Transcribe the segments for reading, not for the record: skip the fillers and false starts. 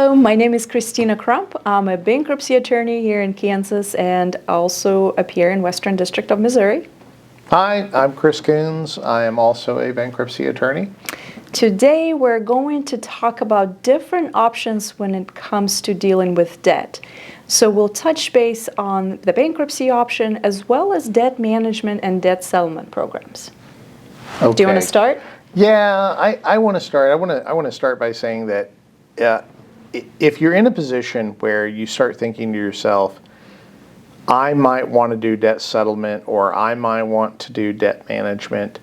Hello, my name is Kristina Crump. I'm a bankruptcy attorney here in Kansas and also appear in Western District of Missouri. Hi, I'm Chris Coons. I am also a bankruptcy attorney. Today we're going to talk about different options when it comes to dealing with debt. So we'll touch base on the bankruptcy option as well as debt management and debt settlement programs. Okay. Do you want to start? Yeah, I want to start. I want to start by saying that if you're in a position where you start thinking to yourself, I might want to do debt settlement or I might want to do debt management,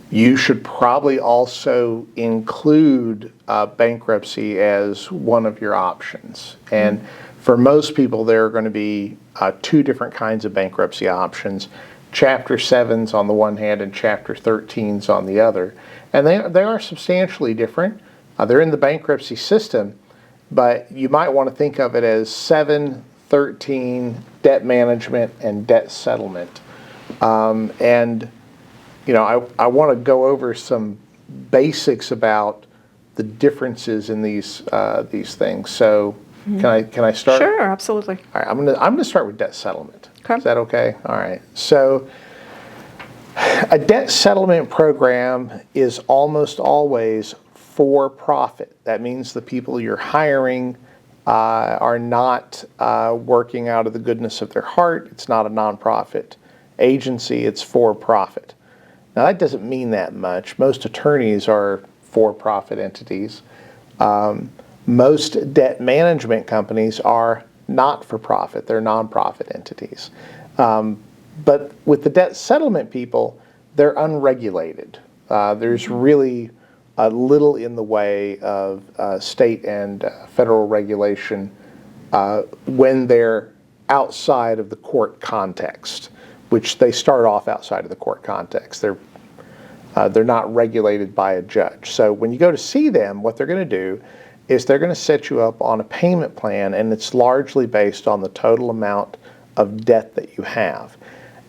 you should probably also include bankruptcy as one of your options. And for most people, there are going to be two different kinds of bankruptcy options. Chapter 7s on the one hand and Chapter 13s on the other. And they are substantially different. They're in the bankruptcy system, but you might want to think of it as 7, 13, debt management, and debt settlement. And you know, I want to go over some basics about the differences in these things. So can I start? Sure, absolutely. All right, I'm gonna start with debt settlement. Okay. Is that okay? All right. So a debt settlement program is almost always for profit. That means the people you're hiring are not working out of the goodness of their heart. It's not a nonprofit agency. It's for profit. Now that doesn't mean that much. Most attorneys are for-profit entities. Most debt management companies are not for profit. They're nonprofit entities. But with the debt settlement people, they're unregulated. There's really little in the way of state and federal regulation when they're outside of the court context, which they start off outside of the court context. They're not regulated by a judge. So when you go to see them, what they're going to do is they're going to set you up on a payment plan, and it's largely based on the total amount of debt that you have.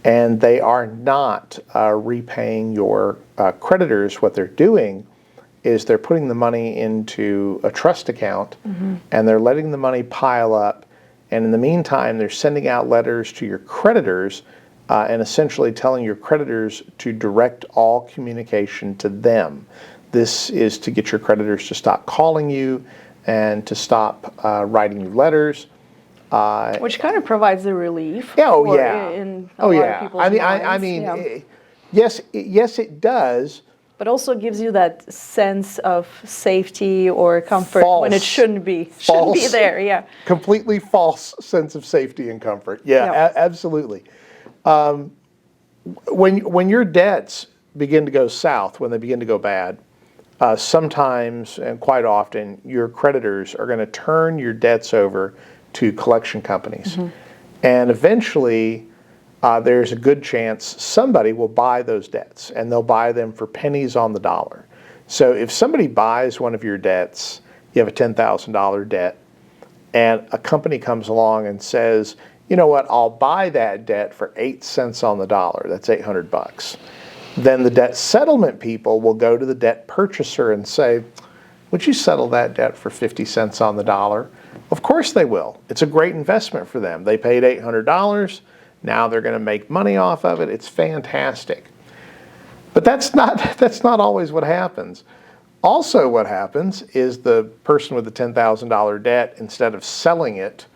And they are not repaying your creditors. What they're doing is they're putting the money into a trust account, and they're letting the money pile up. And in the meantime, they're sending out letters to your creditors and essentially telling your creditors to direct all communication to them. This is to get your creditors to stop calling you and to stop writing you letters. Which kind of provides the relief. In a lot of people's minds. Yes, it does. But also gives you that sense of safety or comfort when it shouldn't be there. Yeah. Completely false sense of safety and comfort. Yeah. Absolutely. When your debts begin to go south, when they begin to go bad, sometimes and quite often your creditors are going to turn your debts over to collection companies. And eventually there's a good chance somebody will buy those debts, and they'll buy them for pennies on the dollar. So if somebody buys one of your debts, you have a $10,000 debt, and a company comes along and says, you know what, I'll buy that debt for 8 cents on the dollar. That's $800. Then the debt settlement people will go to the debt purchaser and say, would you settle that debt for 50 cents on the dollar? Of course they will. It's a great investment for them. They paid $800. Now they're going to make money off of it. It's fantastic. But that's not always what happens. Also what happens is the person with the $10,000 debt, instead of selling it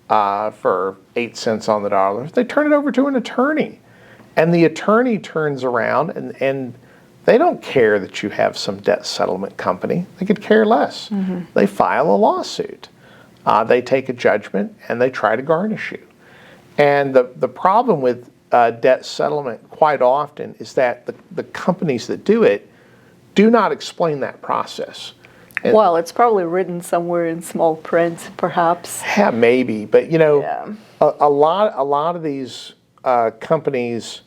for 8 cents on the dollar, they turn it over to an attorney. And the attorney turns around and they don't care that you have some debt settlement company. They could care less. They file a lawsuit. They take a judgment and they try to garnish you. And the problem with debt settlement quite often is that the companies that do it do not explain that process. And well, it's probably written somewhere in small print, perhaps. Yeah, maybe. But you know, a lot of these companies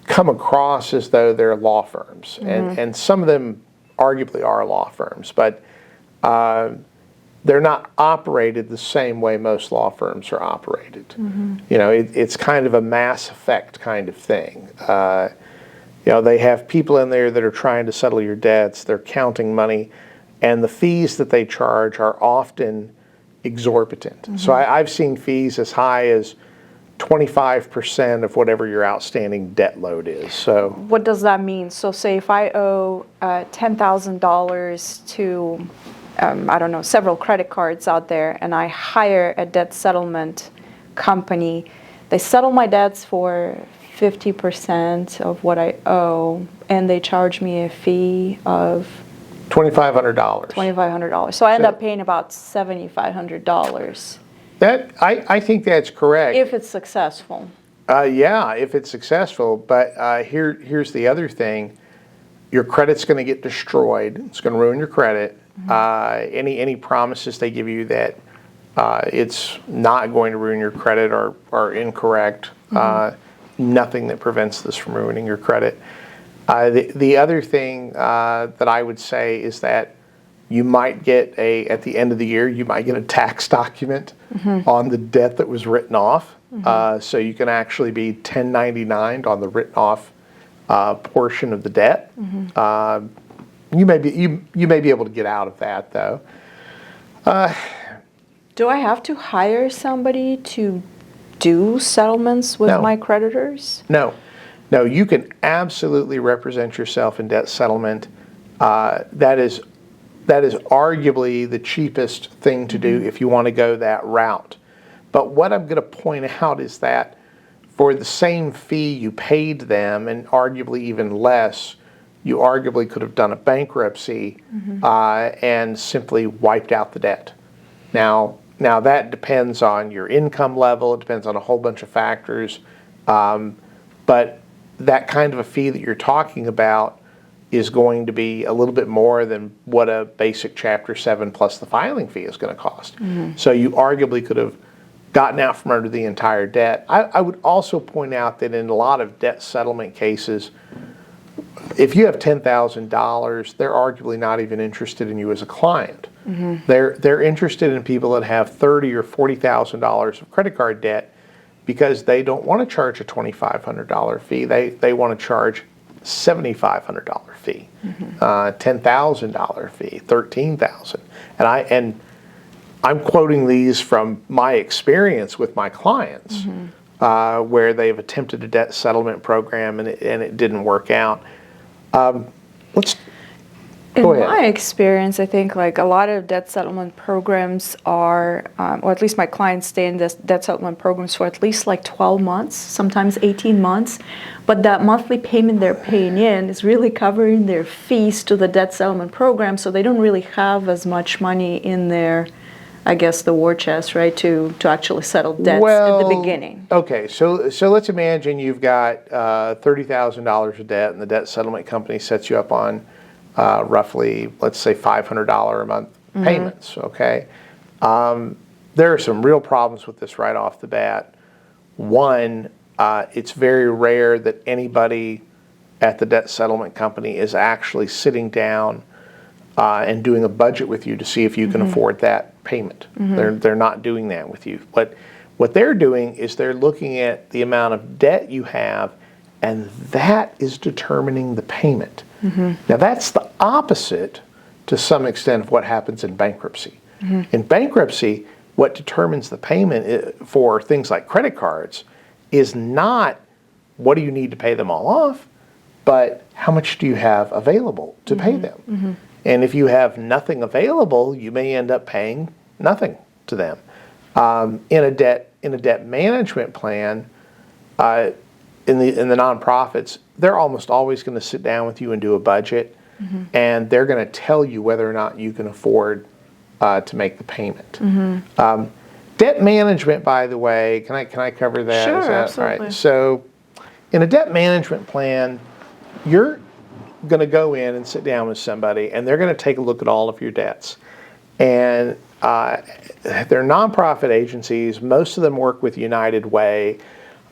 come across as though they're law firms, and some of them arguably are law firms, but they're not operated the same way most law firms are operated. You know, it's kind of a mass effect kind of thing. You know, they have people in there that are trying to settle your debts. They're counting money. and the fees that they charge are often exorbitant. So I've seen fees as high as 25% of whatever your outstanding debt load is. So What does that mean? So say if I owe $10,000 to, I don't know, several credit cards out there, and I hire a debt settlement company, they settle my debts for 50% of what I owe, and they charge me a fee of $2,500. $2,500. So I end So- up paying about $7,500 That I think that's correct. if it's successful. Yeah, if it's successful. But here's the other thing: your credit's going to get destroyed. It's going to ruin your credit. Any promises they give you that it's not going to ruin your credit are incorrect. Nothing that prevents this from ruining your credit. The other thing that I would say is that you might get at the end of the year, you might get a tax document on the debt that was written off. So you can actually be 1099'd on the written off portion of the debt. You may be able to get out of that though. Do I have to hire somebody to do settlements with No. my creditors? No, you can absolutely represent yourself in debt settlement. That is arguably the cheapest thing to do if you want to go that route. But what I'm going to point out is that for the same fee you paid them, and arguably even less, you arguably could have done a bankruptcy and simply wiped out the debt. Now that depends on your income level. It depends on a whole bunch of factors. But that kind of a fee that you're talking about is going to be a little bit more than what a basic Chapter 7 plus the filing fee is going to cost. So you arguably could have gotten out from under the entire debt. I would also point out that in a lot of debt settlement cases, if you have $10,000, they're arguably not even interested in you as a client. They're interested in people that have $30,000 or $40,000 of credit card debt because they don't want to charge a $2,500 fee. They want to charge $7,500 fee, $10,000 fee, $13,000, and I'm quoting these from my experience with my clients, where they've attempted a debt settlement program and it didn't work out. In Go ahead. my experience, I think like a lot of debt settlement programs are, or at least my clients stay in this debt settlement programs for at least like 12 months, sometimes 18 months. But that monthly payment they're paying in is really covering their fees to the debt settlement program, so they don't really have as much money in their, I guess, the war chest, right, to actually settle debts at the beginning. Okay, so let's imagine you've got $30,000 of debt, and the debt settlement company sets you up on roughly, let's say, $500 a month payments. Okay, there are some real problems with this right off the bat. One, it's very rare that anybody at the debt settlement company is actually sitting down and doing a budget with you to see if you can afford that payment. They're not doing that with you. What they're doing is they're looking at the amount of debt you have, and that is determining the payment. Now that's the opposite to some extent of what happens in bankruptcy. In bankruptcy, what determines the payment for things like credit cards is not what do you need to pay them all off, but how much do you have available to pay them. And if you have nothing available, you may end up paying nothing to them. In a debt management plan, in the nonprofits, they're almost always going to sit down with you and do a budget, and they're going to tell you whether or not you can afford to make the payment. Debt management, by the way, can I cover that? Sure, Is that absolutely. right? So, in a debt management plan, you're going to go in and sit down with somebody, and they're going to take a look at all of your debts. And they're nonprofit agencies. Most of them work with United Way.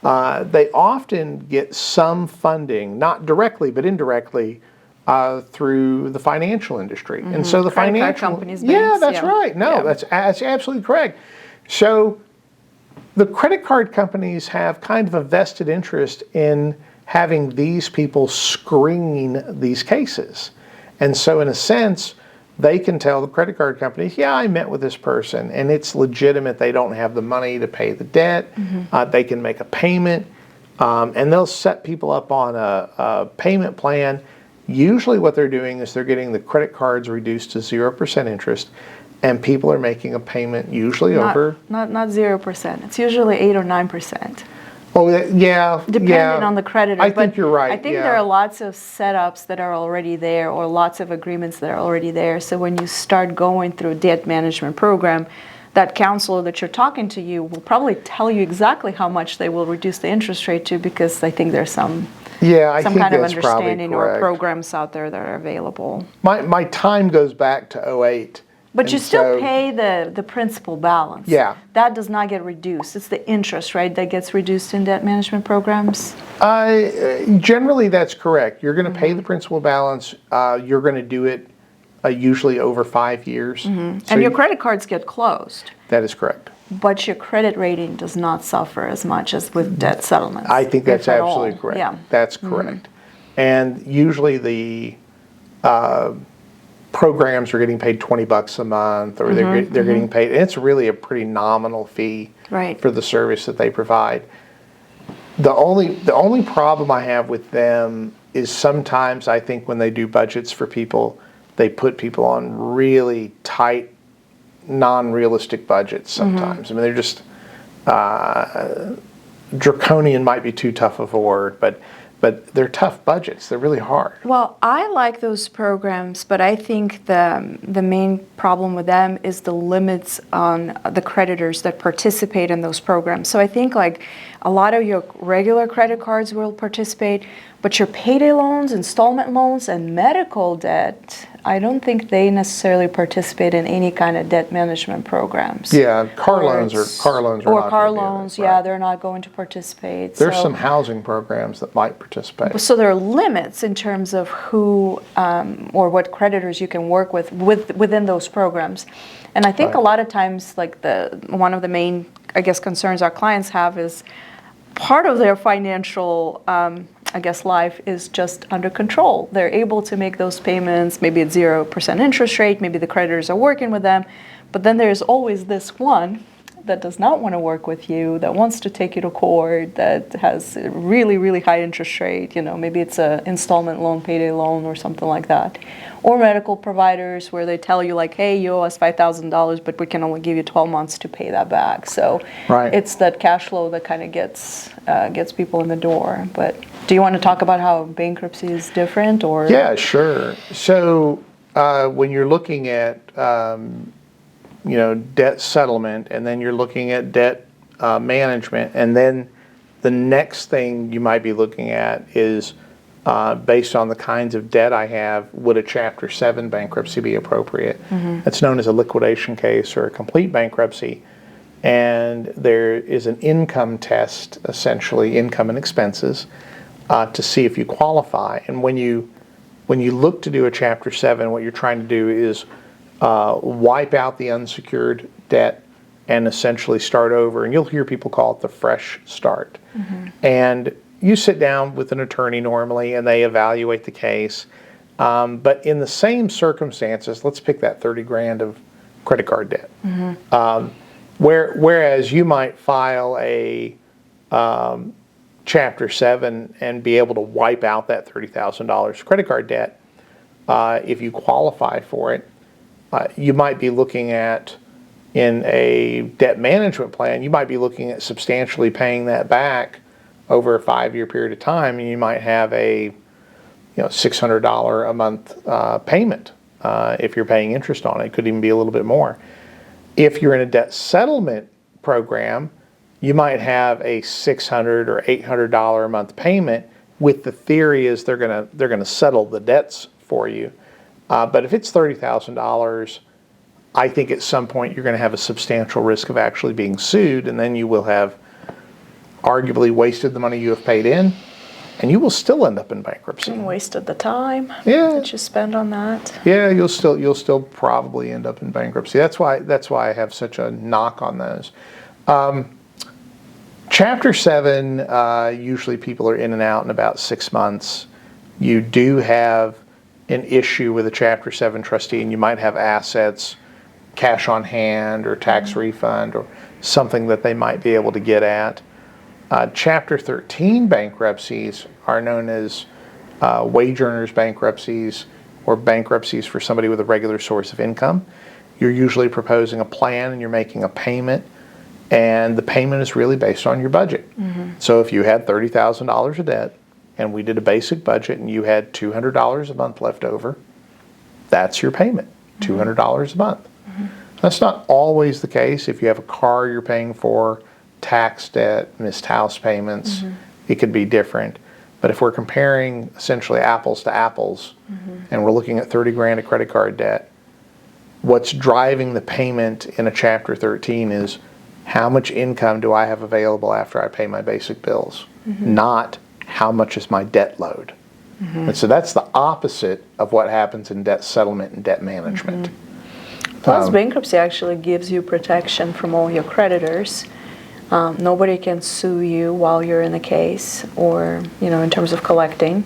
They often get some funding, not directly but indirectly, through the financial industry. And so the Credit card financial companies, yeah, banks, that's yeah. right. No, Yeah. that's absolutely correct. So the credit card companies have kind of a vested interest in having these people screen these cases. And so in a sense, they can tell the credit card companies, yeah, I met with this person, and it's legitimate. They don't have the money to pay the debt. They can make a payment, and they'll set people up on a payment plan. Usually what they're doing is they're getting the credit cards reduced to 0% interest, and people are making a payment usually over... Not 0%. It's usually 8 or 9%. Oh, yeah. Depending on the creditor. I think you're right. I think there are lots of setups that are already there, or lots of agreements that are already there. So when you start going through a debt management program, that counselor that you're talking to you will probably tell you exactly how much they will reduce the interest rate to, because I think there's some kind of understanding or programs out there that are available. My time goes back to 2008. But you still pay the principal balance. Yeah. That does not get reduced. It's the interest, right, that gets reduced in debt management programs? Generally, that's correct. You're going to pay the principal balance. You're going to do it usually over 5 years. So and your credit cards get closed. That is correct. But your credit rating does not suffer as much as with debt settlements. I think that's absolutely correct. Yeah. That's correct. And usually the programs are getting paid $20 a month, or they're getting paid. And it's really a pretty nominal fee for the service that they provide. The only problem I have with them is sometimes I think when they do budgets for people, they put people on really tight, non-realistic budgets sometimes. I mean, they're just draconian might be too tough of a word, but they're tough budgets. They're really hard. Well, I like those programs, but I think the main problem with them is the limits on the creditors that participate in those programs. So I think like a lot of your regular credit cards will participate, but your payday loans, installment loans, and medical debt, I don't think they necessarily participate in any kind of debt management programs. Yeah, car loans are not. Or car loans, yeah, they're not going to participate. There's some housing programs that might participate. So there are limits in terms of who or what creditors you can work with within those programs. And I think a lot of times, like one of the main, I guess, concerns our clients have is part of their financial life is just under control. They're able to make those payments, maybe at 0% interest rate, maybe the creditors are working with them, but then there's always this one that does not want to work with you, that wants to take you to court, that has a really, really high interest rate, maybe it's an installment loan, payday loan, or something like that. Or medical providers where they tell you like, hey, you owe us $5,000, but we can only give you 12 months to pay that back. So it's that cash flow that kind of gets people in the door. But do you want to talk about how bankruptcy is different? Or Yeah, sure. So when you're looking at debt settlement, and then you're looking at debt management, and then the next thing you might be looking at is based on the kinds of debt I have, would a Chapter 7 bankruptcy be appropriate? It's known as a liquidation case or a complete bankruptcy, and there is an income test, essentially income and expenses, to see if you qualify. And when you look to do a Chapter 7, what you're trying to do is wipe out the unsecured debt and essentially start over. And you'll hear people call it the fresh start. And you sit down with an attorney normally, and they evaluate the case. But in the same circumstances, let's pick that $30,000 of credit card debt. Whereas you might file a Chapter 7 and be able to wipe out that $30,000 credit card debt if you qualify for it. You might be looking at, in a debt management plan, you might be looking at substantially paying that back over a 5-year period of time, and you might have a $600 a month payment if you're paying interest on it. It could even be a little bit more. If you're in a debt settlement program, you might have a $600 or $800 a month payment, with the theory is they're gonna settle the debts for you. But if it's $30,000, I think at some point you're going to have a substantial risk of actually being sued, and then you will have arguably wasted the money you have paid in, and you will still end up in bankruptcy. And wasted the time that you spend on that. Yeah, you'll still probably end up in bankruptcy. That's why I have such a knock on those. Chapter 7, usually people are in and out in about 6 months. You do have an issue with a Chapter 7 trustee and you might have assets, cash on hand or tax refund or something that they might be able to get at. Chapter 13 bankruptcies are known as wage earners bankruptcies or bankruptcies for somebody with a regular source of income. You're usually proposing a plan and you're making a payment, and the payment is really based on your budget. So if you had $30,000 of debt and we did a basic budget and you had $200 a month left over, that's your payment, $200 a month. That's not always the case. If you have a car you're paying for, tax debt, missed house payments, it could be different. But if we're comparing essentially apples to apples and we're looking at 30 grand of credit card debt, what's driving the payment in a Chapter 13 is how much income do I have available after I pay my basic bills, not how much is my debt load. And so that's the opposite of what happens in debt settlement and debt management. Plus, bankruptcy actually gives you protection from all your creditors. Nobody can sue you while you're in the case, or in terms of collecting.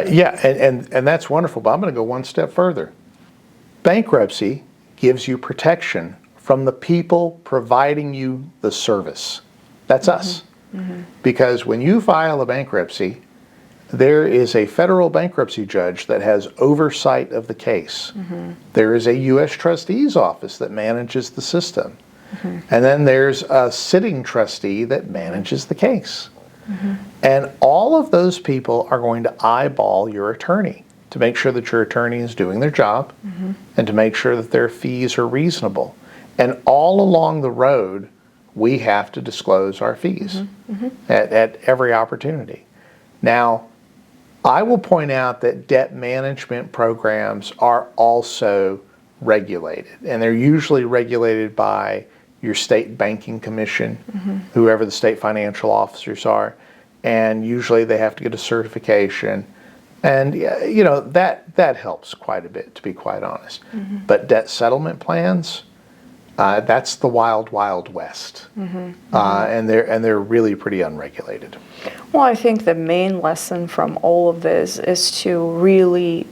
Yeah, and that's wonderful, but I'm going to go one step further. Bankruptcy gives you protection from the people providing you the service. That's us. Because when you file a bankruptcy, there is a federal bankruptcy judge that has oversight of the case. There is a U.S. trustee's office that manages the system. And then there's a sitting trustee that manages the case. And all of those people are going to eyeball your attorney to make sure that your attorney is doing their job and to make sure that their fees are reasonable. And all along the road, we have to disclose our fees at every opportunity. Now, I will point out that debt management programs are also regulated, and they're usually regulated by your state banking commission, whoever the state financial officers are, and usually they have to get a certification, and that helps quite a bit, to be quite honest. But debt settlement plans, that's the wild, wild west, and they're really pretty unregulated. Well, I think the main lesson from all of this is to really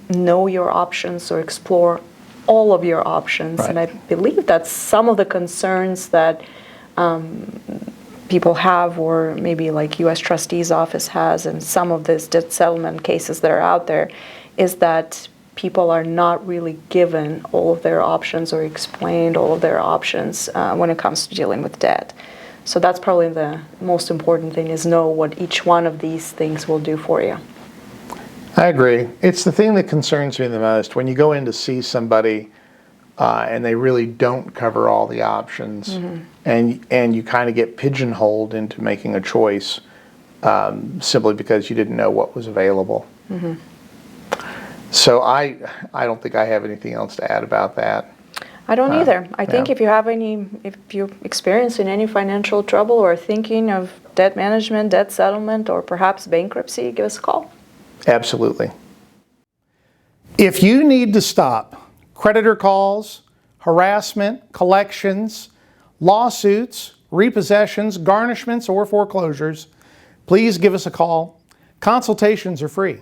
know your options or explore all of your options. Right. And I believe that's some of the concerns that people have, or maybe like U.S. Trustee's Office has, and some of these debt settlement cases that are out there, is that people are not really given all of their options or explained all of their options when it comes to dealing with debt. So that's probably the most important thing, is know what each one of these things will do for you. I agree. It's the thing that concerns me the most. When you go in to see somebody and they really don't cover all the options, and you kind of get pigeonholed into making a choice simply because you didn't know what was available. So I don't think I have anything else to add about that. I don't either. I think if you're experiencing any financial trouble or thinking of debt management, debt settlement, or perhaps bankruptcy, give us a call. Absolutely. If you need to stop creditor calls, harassment, collections, lawsuits, repossessions, garnishments, or foreclosures, please give us a call. Consultations are free.